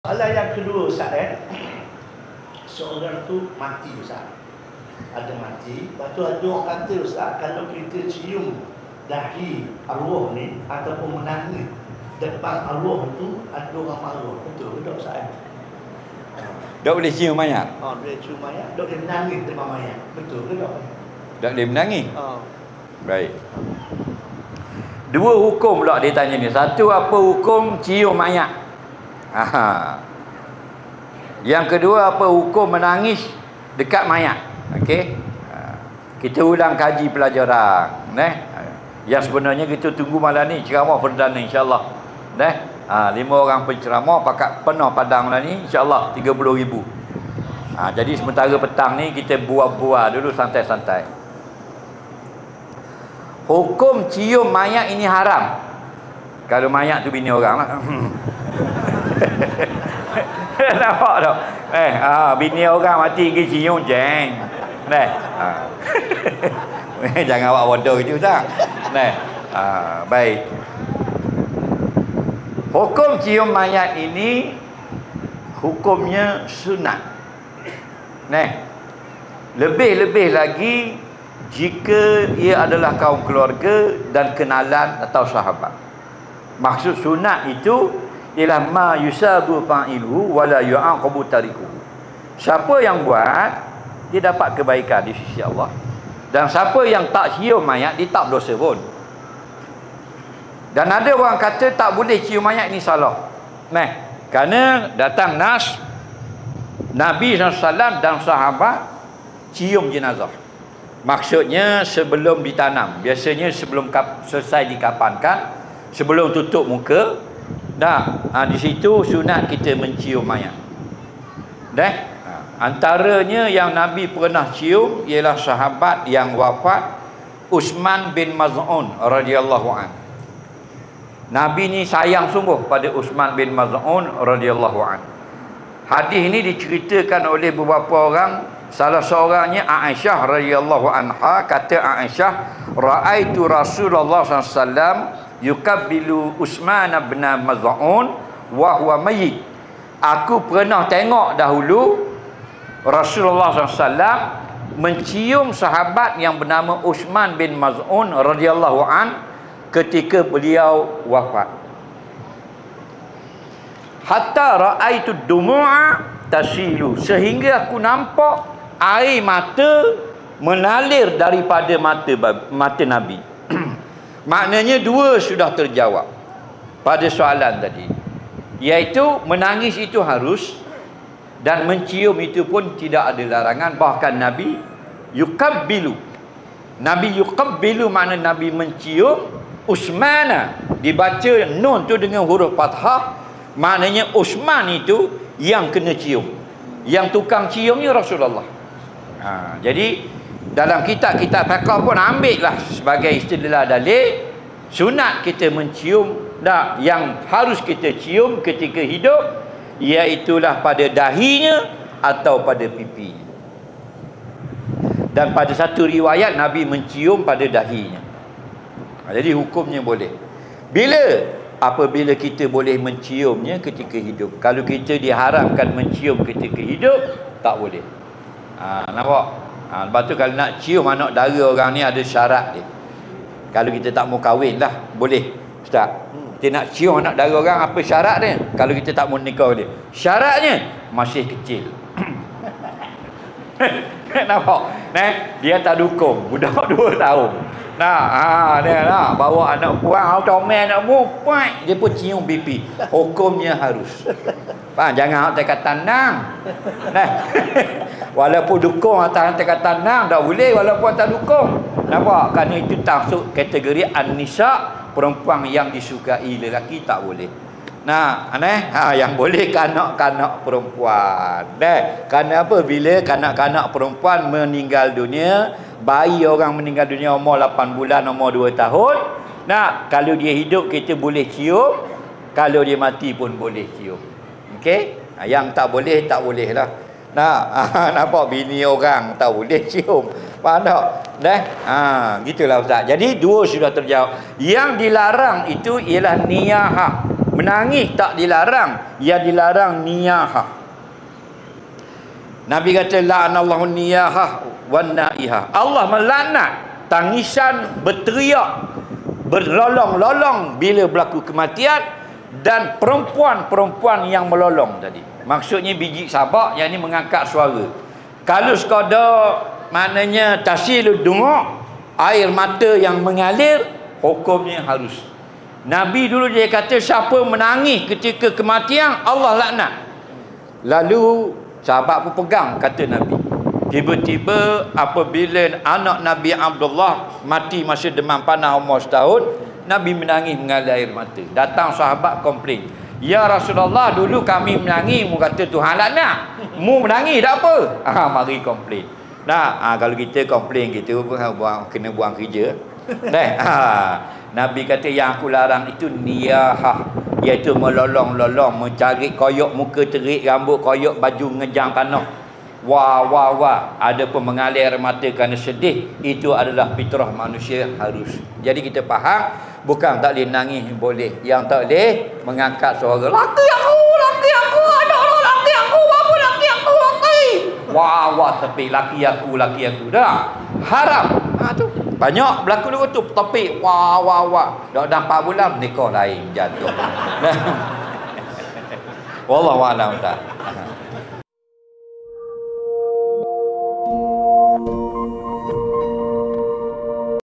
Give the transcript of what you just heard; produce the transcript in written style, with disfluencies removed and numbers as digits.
Soalan yang kedua Ustaz, seorang tu mati Ustaz. Ada mati, lepas tu ada orang kata Ustaz, kalau kita cium dahi arwah ni ataupun menangis depan arwah tu, ada orang marah. Betul ke tak Ustaz? Tak boleh cium mayat? Boleh cium mayat, tak boleh menangis depan mayat. Betul ke tak? Tak boleh menangis? Baik. Dua hukum pula dia tanya ni. Satu, apa hukum cium mayat? Yang kedua, apa hukum menangis dekat mayat? Okey. Kita ulang kaji pelajaran, yang sebenarnya kita tunggu malam ni ceramah perdana insya-Allah. 5 orang penceramah pakat penuh padang malam ni insya-Allah 30,000. Jadi sementara petang ni kita buat-buat dulu santai-santai. Hukum cium mayat ini haram. Kalau mayat tu bini orang lah. Nampak tak? Bini orang mati pergi cium jeng. Jangan awak bodoh gitu Ustaz. Baik. Hukum cium mayat ini hukumnya sunat. Lebih-lebih lagi jika ia adalah kaum keluarga dan kenalan atau sahabat. Maksud sunat itu ialah ma yusabu fa'iluhu wala yu'aqabu tarikuhu. Siapa yang buat, dia dapat kebaikan di sisi Allah. Dan siapa yang tak cium mayat, dia tak berdosa pun. Dan ada orang kata tak boleh cium mayat, ni salah. Kerana datang nas Nabi SAW dan sahabat cium jenazah. Maksudnya sebelum ditanam. Biasanya sebelum selesai dikapankan, sebelum tutup muka, di situ sunat kita mencium mayat. Antaranya yang Nabi pernah cium ialah sahabat yang wafat, Uthman bin Maz'un radhiyallahu anhu. Nabi ni sayang sungguh pada Uthman bin Maz'un radhiyallahu anhu. Hadis ini diceritakan oleh beberapa orang. Salah seorangnya Aisyah radhiyallahu anha. Kata Aisyah, ra'aitu Rasulullah SAW yukabbilu Uthman bin Maz'un wa huwa mayyit. Aku pernah tengok dahulu Rasulullah SAW mencium sahabat yang bernama Uthman bin Maz'un radhiyallahu an ketika beliau wafat. Hatta ra'aitu dumu'a tasilu, sehingga aku nampak air mata mengalir daripada mata Nabi. Maknanya dua sudah terjawab pada soalan tadi, iaitu menangis itu harus, dan mencium itu pun tidak ada larangan. Bahkan Nabi yukabbilu. Nabi yukabbilu makna Nabi mencium. Uthmana dibaca nun tu dengan huruf fathah, maknanya Uthman itu yang kena cium. Yang tukang ciumnya Rasulullah. Jadi dalam kitab-kitab fiqh pun ambillah sebagai istilah dalil sunat kita mencium. Yang harus kita cium ketika hidup iaitulah pada dahinya atau pada pipi. Dan pada satu riwayat Nabi mencium pada dahinya. Jadi hukumnya boleh. Apabila kita boleh menciumnya ketika hidup. Kalau kita diharamkan mencium ketika hidup, tak boleh. Nampak? Lepas tu kalau nak cium anak dara orang ni ada syarat dia. Kalau kita tak mau kahwin lah, boleh Ustaz. Kita nak cium anak dara orang, apa syarat dia? Kalau kita tak mau nikah dia, syaratnya masih kecil. Nampak? Dia tak dukung budak 2 tahun. Dia nak bawa anak puan, comel anak puan, dia pun cium pipi. Hukumnya harus. Jangan tekan tanang. Walaupun dukung atas tekan tanang tak boleh, walaupun tak dukung. Nampak? Kerana itu masuk kategori an-nisa, perempuan yang disukai lelaki tak boleh. Yang boleh kanak-kanak perempuan. Kerana apa? Bila kanak-kanak perempuan meninggal dunia, bayi orang meninggal dunia umur 8 bulan, umur 2 tahun, kalau dia hidup kita boleh cium, kalau dia mati pun boleh cium. Okey? Yang tak boleh lah. Nampak bini orang tak boleh cium. Faham tak? Gitulah Ustaz. Jadi dua sudah terjawab. Yang dilarang itu ialah niyahah. Menangis tak dilarang, yang dilarang niyahah. Nabi kata la'anallahu niyahah wan naihah. Allah melaknat tangisan, berteriak, berlolong-lolong bila berlaku kematian, dan perempuan-perempuan yang melolong tadi. Maksudnya biji sabak yang ni mengangkat suara. Kalau sekadar maknanya tasilud dungu', air mata yang mengalir, hukumnya harus. Nabi dulu dia kata siapa menangis ketika kematian, Allah laknat. Lalu sahabat pun pegang kata Nabi. Tiba-tiba apabila anak Nabi Abdullah mati masa demam panas umur setahun, Nabi menangis mengalir air mata. Datang sahabat komplain, ya Rasulullah, dulu kami menangis, mu kata Tuhan laknat, mu menangis tak apa. Mari komplain. Nah, kalau kita komplain gitu kena buang kerja. Nabi kata yang aku larang itu niyahah, iaitu melolong-lolong, mencari koyok muka terik, rambut koyok, baju ngejang tanah. Wah, ada pun mengalir mata kerana sedih. Itu adalah fitrah manusia harus. Jadi kita faham, bukan tak boleh nangis boleh. Yang tak boleh mengangkat suara, laki aku, anak laki aku, apa laki aku, laki. Wah, tapi laki aku dah. Haram. Tu. Banyak berlaku dulu tu, topik wah. Dah 4 bulan nikah lain jatuh. Wallahu a'lam.